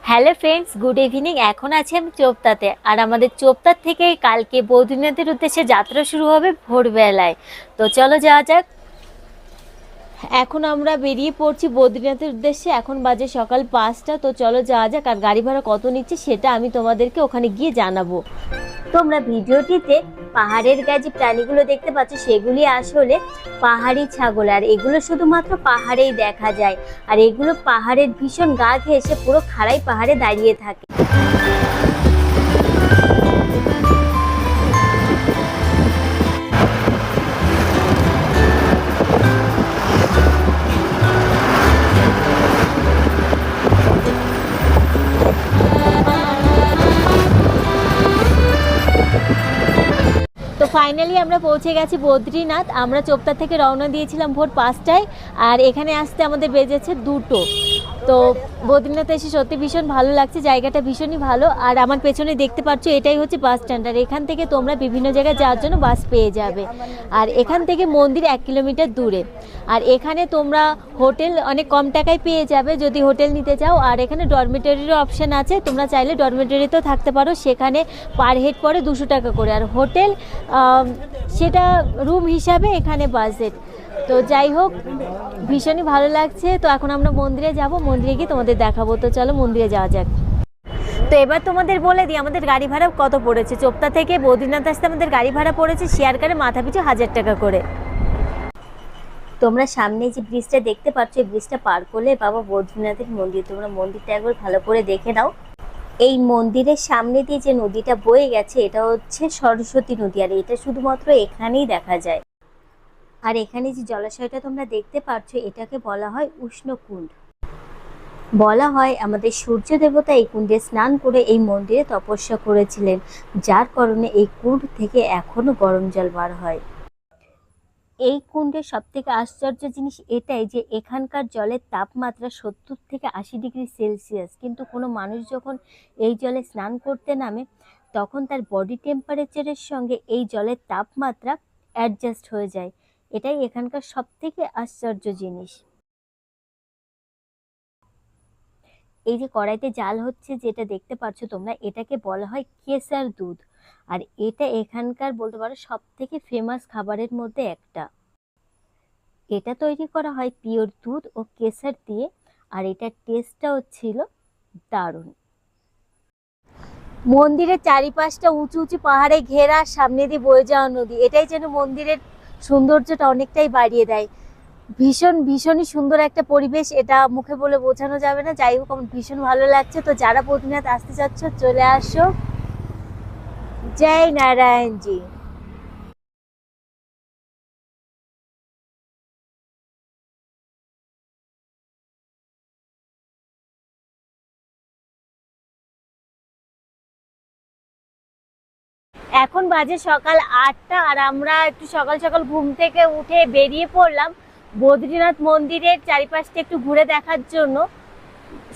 Hello friends, good evening. এখন আছি আমি চোপতাতে, আর আমাদের চোপতার থেকে কালকে বদ্রীনাথের উদ্দেশ্যে যাত্রা শুরু হবে ভোরবেলায়। তো চলো যাওয়া যাক। এখন আমরা বেরিয়ে পড়ছি বদ্রীনাথের উদ্দেশ্যে। এখন বাজে সকাল 5টা। তো চলো যাওয়া যাক। আর গাড়ি ভাড়া কত নিচ্ছে সেটা আমি তোমাদেরকে ওখানে গিয়ে জানাবো। তোমরা ভিডিওটিতে পাহাড়ের গায়ে যে প্রাণীগুলো দেখতে পাচ্ছ সেগুলি আসলে পাহাড়ি ছাগল, আর এগুলো শুধুমাত্র পাহাড়েই দেখা যায়। আর এগুলো পাহাড়ের ভীষণ গা ঘেঁষে পুরো খাড়াই পাহাড়ে দাঁড়িয়ে থাকে। তো ফাইনালি আমরা পৌঁছে গেছি বদ্রীনাথ। আমরা চোপতা থেকে রওনা দিয়েছিলাম ভোর 5টায়, আর এখানে আসতে আমাদের বেজেছে 2টো। তো বদ্রীনাথ এসে সত্যি ভীষণ ভালো লাগছে, জায়গাটা ভীষণই ভালো। আর আমার পেছনে দেখতে পাচ্ছ এটাই হচ্ছে বাস স্ট্যান্ড, আর এখান থেকে তোমরা বিভিন্ন জায়গায় যাওয়ার জন্য বাস পেয়ে যাবে। আর এখান থেকে মন্দির 1 কিলোমিটার দূরে। আর এখানে তোমরা হোটেল অনেক কম টাকায় পেয়ে যাবে যদি হোটেল নিতে চাও। আর এখানে ডরমিটরিরও অপশান আছে, তোমরা চাইলে ডরমিটরিতেও থাকতে পারো। সেখানে পার হেড পড়ে 200 টাকা করে। আর হোটেল সেটা রুম হিসাবে এখানে বাজেট। তো যাই হোক, ভীষণই ভালো লাগছে। তো এখন আমরা মন্দিরে যাব, মন্দিরে গিয়ে তোমাদের দেখাবো। তো চলো মন্দিরে যাওয়া যাক। তো এবার তোমাদের বলে দিই আমাদের গাড়ি ভাড়া কত পড়েছে। চোপতা থেকে বদ্রীনাথ আসতে আমাদের গাড়ি ভাড়া পড়েছে শেয়ার কারে মাথাপিছু 1000 টাকা করে। তোমরা সামনে যে ব্রিজটা দেখতে পাচ্ছ, এই ব্রিজটা পার করলে বাবা বদ্রীনাথের মন্দির। তোমরা মন্দিরটা একবার ভালো করে দেখে নাও। এই মন্দিরের সামনে দিয়ে যে নদীটা বয়ে গেছে এটা হচ্ছে সরস্বতী নদী, আর এটা শুধুমাত্র এখানেই দেখা যায়। আর এখানে যে জলাশয়টা তোমরা দেখতে পাচ্ছ এটাকে বলা হয় উষ্ণকুণ্ড। বলা হয় আমাদের সূর্য দেবতা এই কুণ্ডে স্নান করে এই মন্দিরে তপস্যা করেছিলেন, যার কারণে এই কুণ্ড থেকে এখনো গরম জল বার হয়। এই কুণ্ডের সব থেকে আশ্চর্য জিনিস এটাই যে এখানকার জলের তাপমাত্রা 70 থেকে 80 ডিগ্রি সেলসিয়াস। কিন্তু কোনো মানুষ যখন এই জলে স্নান করতে নামে তখন তার বডি টেম্পারেচারের সঙ্গে এই জলের তাপমাত্রা অ্যাডজাস্ট হয়ে যায়। এটাই এখানকার সব থেকে আশ্চর্য জিনিস। এই যে কড়াইতে জাল হচ্ছে যেটা দেখতে পাচ্ছ তোমরা, এটাকে বলা হয় কেসার দুধ। আর এটা এখানকার বলতে পারো সব থেকে ফেমাস খাবারের মধ্যে একটা। এটা তৈরি করা হয় পিওর দুধ ও কেসার দিয়ে, আর এটার টেস্টটাও ছিল দারুণ। মন্দিরের চারিপাশটা উঁচু উঁচু পাহাড়ে ঘেরা, সামনে দিয়ে বয়ে যাওয়া নদী, এটাই যেন মন্দিরের সৌন্দর্যটা অনেকটাই বাড়িয়ে দেয়। ভীষণই সুন্দর একটা পরিবেশ, এটা মুখে বলে বোঝানো যাবে না। যাই হোক, আমার ভীষণ ভালো লাগছে। তো যারা বদ্রীনাথ আসতে চাচ্ছ চলে আসো। জয় নারায়ণজি। এখন বাজে সকাল 8টা, আর আমরা একটু সকাল সকাল ঘুম থেকে উঠে বেরিয়ে পড়লাম বদ্রীনাথ মন্দিরের চারিপাশটা একটু ঘুরে দেখার জন্য।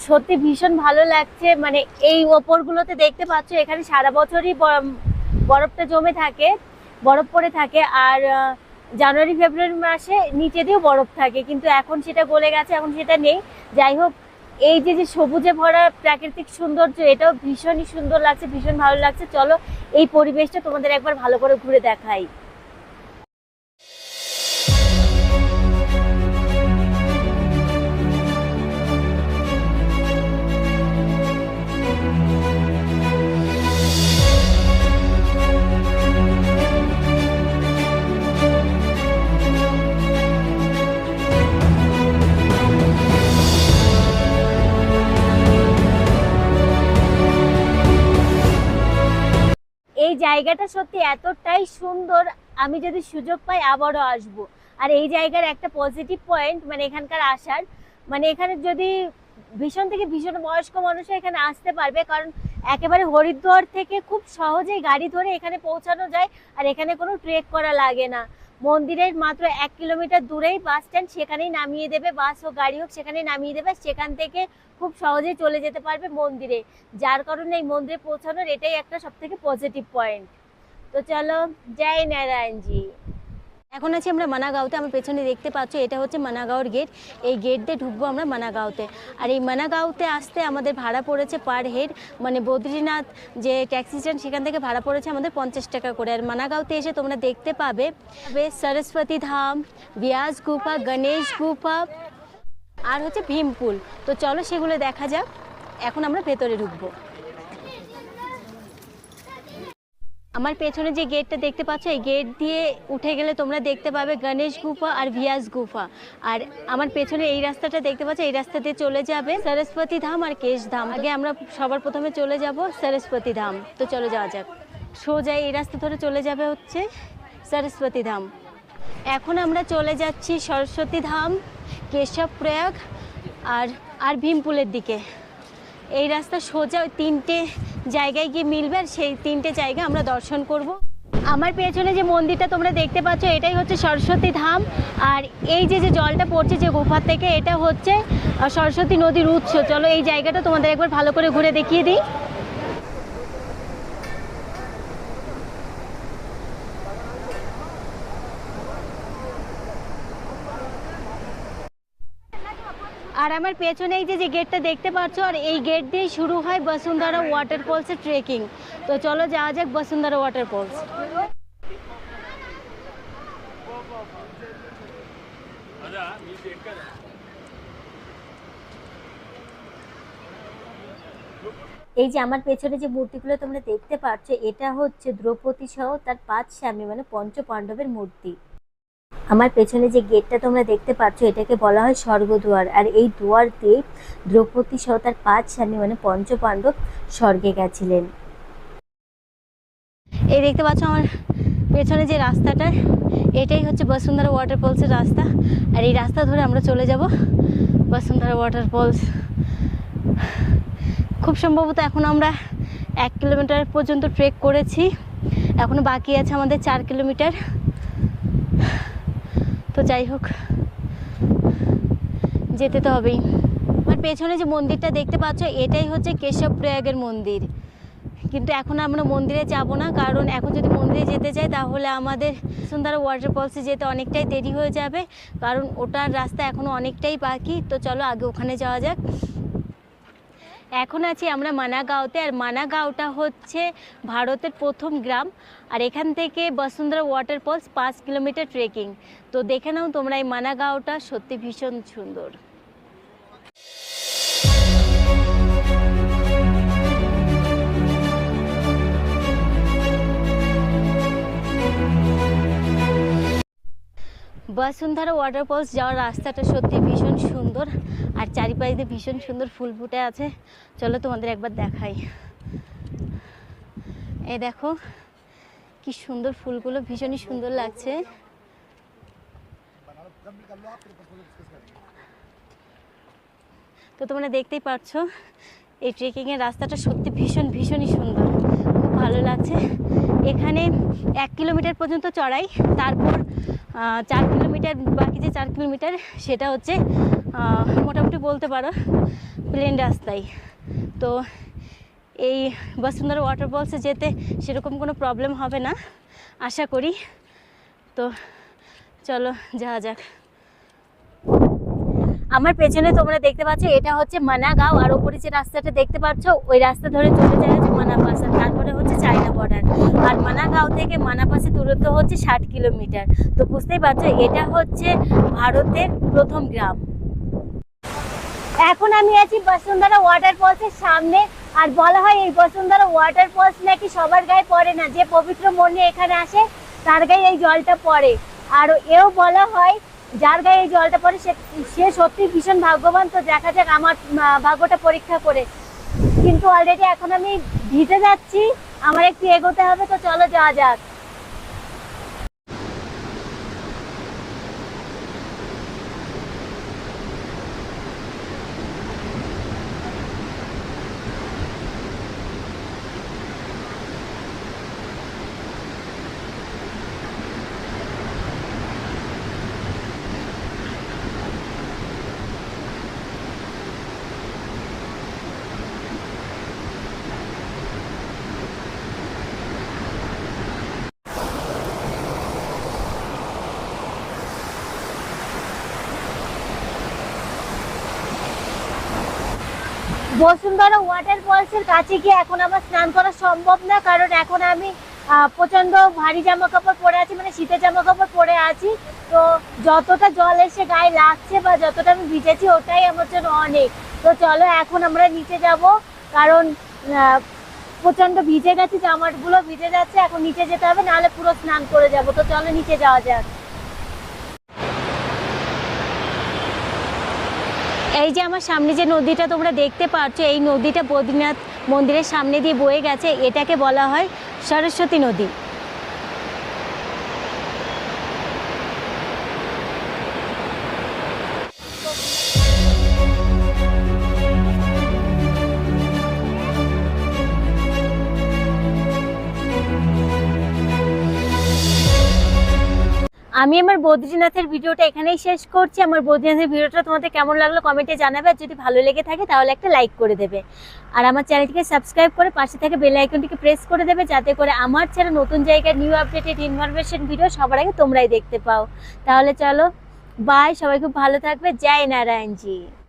সত্যি ভীষণ ভালো লাগছে। মানে এই ওপরগুলোতে দেখতে পাচ্ছ এখানে সারা বছরই বরফটা জমে থাকে, বরফ পড়ে থাকে। আর জানুয়ারি ফেব্রুয়ারি মাসে নিচে দিয়েও বরফ থাকে, কিন্তু এখন সেটা গলে গেছে, এখন সেটা নেই। যাই হোক, এই যে যে সবুজে ভরা প্রাকৃতিক সৌন্দর্য, এটাও ভীষণই সুন্দর লাগছে, ভীষণ ভালো লাগছে। চলো এই পরিবেশটা তোমাদের একবার ভালো করে ঘুরে দেখাই। এই জায়গাটা সত্যি এতটাই সুন্দর, আমি যদি সুযোগ পাই আবারও আসবো। আর এই জায়গার একটা পজিটিভ পয়েন্ট মানে এখানকার আসার, মানে এখানে যদি ভীষণ থেকে ভীষণ বয়স্ক মানুষরা এখানে আসতে পারবে, কারণ একেবারে হরিদ্বার থেকে খুব সহজেই গাড়ি ধরে এখানে পৌঁছানো যায়। আর এখানে কোনো ট্রেক করা লাগে না। মন্দিরের মাত্র 1 কিলোমিটার দূরেই বাস স্ট্যান্ড, সেখানেই নামিয়ে দেবে, বাস হোক গাড়ি হোক সেখানেই নামিয়ে দেবে। সেখান থেকে খুব সহজেই চলে যেতে পারবে মন্দিরে, যার কারণে এই মন্দিরে পৌঁছানোর এটাই একটা সব থেকে পজিটিভ পয়েন্ট। তো চলো, জয় নারায়ণজি। এখন আছি আমরা মানাগাঁওতে। আমার পেছনে দেখতে পাচ্ছ এটা হচ্ছে মানাগাঁওর গেট। এই গেট দিয়ে ঢুকবো আমরা মানাগাঁওতে। আর এই মানাগাঁওতে আসতে আমাদের ভাড়া পড়েছে পার হেড, মানে বদ্রীনাথ যে ট্যাক্সি স্ট্যান্ড সেখান থেকে ভাড়া পড়েছে আমাদের 50 টাকা করে। আর মানাগাঁওতে এসে তোমরা দেখতে পাবে সরস্বতী ধাম, ব্যাস গুফা, গণেশ গুফা আর হচ্ছে ভীমপুল। তো চলো সেগুলো দেখা যাক। এখন আমরা ভেতরে ঢুকবো। আমার পেছনে যে গেটটা দেখতে পাচ্ছ এই গেট দিয়ে উঠে গেলে তোমরা দেখতে পাবে গণেশ গুফা আর ভিয়াস গুফা। আর আমার পেছনে এই রাস্তাটা দেখতে পাচ্ছ, এই রাস্তা দিয়ে চলে যাবে সরস্বতী ধাম আর কেশ ধাম। আগে আমরা সবার প্রথমে চলে যাব সরস্বতী ধাম। তো চলে যাওয়া যাক। সোজা এই রাস্তা ধরে চলে যাবে হচ্ছে সরস্বতী ধাম। এখন আমরা চলে যাচ্ছি সরস্বতী ধাম, কেশব প্রয়াগ আর ভীমপুলের দিকে। এই রাস্তা সোজা ওই 3টে জায়গায় গিয়ে মিলবে, আর সেই 3টে জায়গা আমরা দর্শন করব। আমার পেছনে যে মন্দিরটা তোমরা দেখতে পাচ্ছ এটাই হচ্ছে সরস্বতী ধাম। আর এই যে জলটা পড়ছে যে গুফা থেকে, এটা হচ্ছে সরস্বতী নদীর উৎস। চলো এই জায়গাটা তোমাদের একবার ভালো করে ঘুরে দেখিয়ে দিই। আর আমার পেছনে এই যে গেটটা দেখতে পাচ্ছ, আর এই গেট দিয়ে শুরু হয় বসুন্ধরা ওয়াটারফলসের ট্রেকিং। তো চলো যাওয়া যাক বসুন্ধরা ওয়াটারফলস। এই যে আমার পেছনে যে মূর্তিগুলো তোমরা দেখতে পাচ্ছ এটা হচ্ছে দ্রৌপদী সহ তার 5 স্বামী মানে পঞ্চ পাণ্ডবের মূর্তি। আমার পেছনে যে গেটটা তোমরা দেখতে পাচ্ছ এটাকে বলা হয় স্বর্গদুয়ার। আর এই দুয়ার দিয়ে দ্রৌপদী সহ তার 5 স্বামী মানে পঞ্চ পাণ্ডব স্বর্গে গেছিলেন। এই দেখতে পাচ্ছ আমার পেছনে যে রাস্তাটা, এটাই হচ্ছে বসুন্ধরা ওয়াটারফলসের রাস্তা। আর এই রাস্তা ধরে আমরা চলে যাব বসুন্ধরা ওয়াটারফলস। খুব সম্ভবত এখন আমরা 1 কিলোমিটার পর্যন্ত ট্রেক করেছি, এখনো বাকি আছে আমাদের 4 কিলোমিটার। তো যাই হোক, যেতে তো হবেই। আমার পেছনে যে মন্দিরটা দেখতে পাচ্ছ এটাই হচ্ছে কেশব প্রয়াগের মন্দির। কিন্তু এখন আমরা মন্দিরে যাব না, কারণ এখন যদি মন্দিরে যেতে চাই তাহলে আমাদের বসুন্ধরা ওয়াটারফলসে যেতে অনেকটাই দেরি হয়ে যাবে, কারণ ওটার রাস্তা এখনও অনেকটাই বাকি। তো চলো আগে ওখানে যাওয়া যাক। এখন আছি আমরা মানাগাঁওতে। আর মানাগাঁওটা হচ্ছে ভারতের প্রথম গ্রাম। আর এখান থেকে বসুন্ধরা ওয়াটারফলস 5 কিলোমিটার ট্রেকিং। তো দেখে নাও তোমরা এই মানাগাঁওটা, সত্যি ভীষণ সুন্দর। বসুন্ধরা ওয়াটারফলস যাওয়ার রাস্তাটা সত্যি ভীষণ সুন্দর, আর চারিপাশ দিয়ে ভীষণ সুন্দর ফুল ফুটে আছে। চলো তোমাদের একবার দেখাই। এই দেখো কি সুন্দর ফুলগুলো, ভীষণই সুন্দর লাগছে। তো তোমরা দেখতেই পাচ্ছ এই ট্রেকিংয়ের রাস্তাটা সত্যি ভীষণই সুন্দর, খুব ভালো লাগছে। এখানে 1 কিলোমিটার পর্যন্ত চড়াই, তারপর 4 কিলোমিটার, বাকি যে 4 কিলোমিটার সেটা হচ্ছে মোটামুটি বলতে পারো প্লেন রাস্তায়। তো এই বসুন্ধরা ওয়াটারফলসে যেতে সেরকম কোনো প্রবলেম হবে না আশা করি। তো চলো যাওয়া যাক। আমার পেছনে তোমরা দেখতে পাচ্ছ এটা হচ্ছে মানাগাঁও, আর ওপরে যে রাস্তাটা দেখতে পাচ্ছ ওই রাস্তা ধরে চলে যায় হচ্ছে মানাপাস, আর তারপরে হচ্ছে চায়না বর্ডার। আর মানাগাঁও থেকে মানাপাসের দূরত্ব হচ্ছে 60 কিলোমিটার। তো বুঝতেই পারছো এটা হচ্ছে ভারতের প্রথম গ্রাম। এখন আমি আছি বসুন্ধরা ওয়াটারফলসের সামনে। আর বলা হয় এই বসুন্ধরা ওয়াটারফলস নাকি সবার গায়ে পড়ে না, যে পবিত্র মন নিয়ে এখানে আসে তার গায়ে এই জলটা পড়ে। আর এও বলা হয় যার গায়ে এই জলটা পড়ে সে সত্যি ভীষণ ভাগ্যবান। তো দেখা যাক আমার ভাগ্যটা পরীক্ষা করে। কিন্তু অলরেডি এখন আমি ভিজে যাচ্ছি, আমার একটু এগোতে হবে। তো চলো যাওয়া যাক। বসুন্ধরা ওয়াটারফলসের কাছে গিয়ে এখন আমার স্নান করা সম্ভব না, কারণ এখন আমি প্রচন্ড ভারী জামা কাপড় পরে আছি, মানে শীতের জামা কাপড় পরে আছি। তো যতটা জল এসে গায়ে লাগছে বা যতটা আমি ভিজেছি ওটাই আমার জন্য অনেক। তো চলো এখন আমরা নিচে যাব, কারণ প্রচন্ড ভিজে গেছে, জামাগুলো ভিজে যাচ্ছে, এখন নিচে যেতে হবে, নাহলে পুরো স্নান করে যাব। তো চলো নিচে যাওয়া যাক। এই যে আমার সামনে যে নদীটা তোমরা দেখতে পাচ্ছ, এই নদীটা বদ্রীনাথ মন্দিরের সামনে দিয়ে বয়ে গেছে, এটাকে বলা হয় সরস্বতী নদী। আমি আমার বদ্রীনাথের ভিডিওটা এখানেই শেষ করছি। আমার বদ্রীনাথের ভিডিওটা তোমাদের কেমন লাগলো কমেন্টে জানাবে, আর যদি ভালো লেগে থাকে তাহলে একটা লাইক করে দেবে, আর আমার চ্যানেলটিকে সাবস্ক্রাইব করে পাশে থেকে বেল আইকনটিকে প্রেস করে দেবে, যাতে করে আমার ছেড়ে নতুন জায়গার নিউ আপডেটেড ইনফরমেশন ভিডিও সবার আগে তোমরাই দেখতে পাও। তাহলে চলো বাই, সবাই খুব ভালো থাকবে। জয় নারায়ণজি।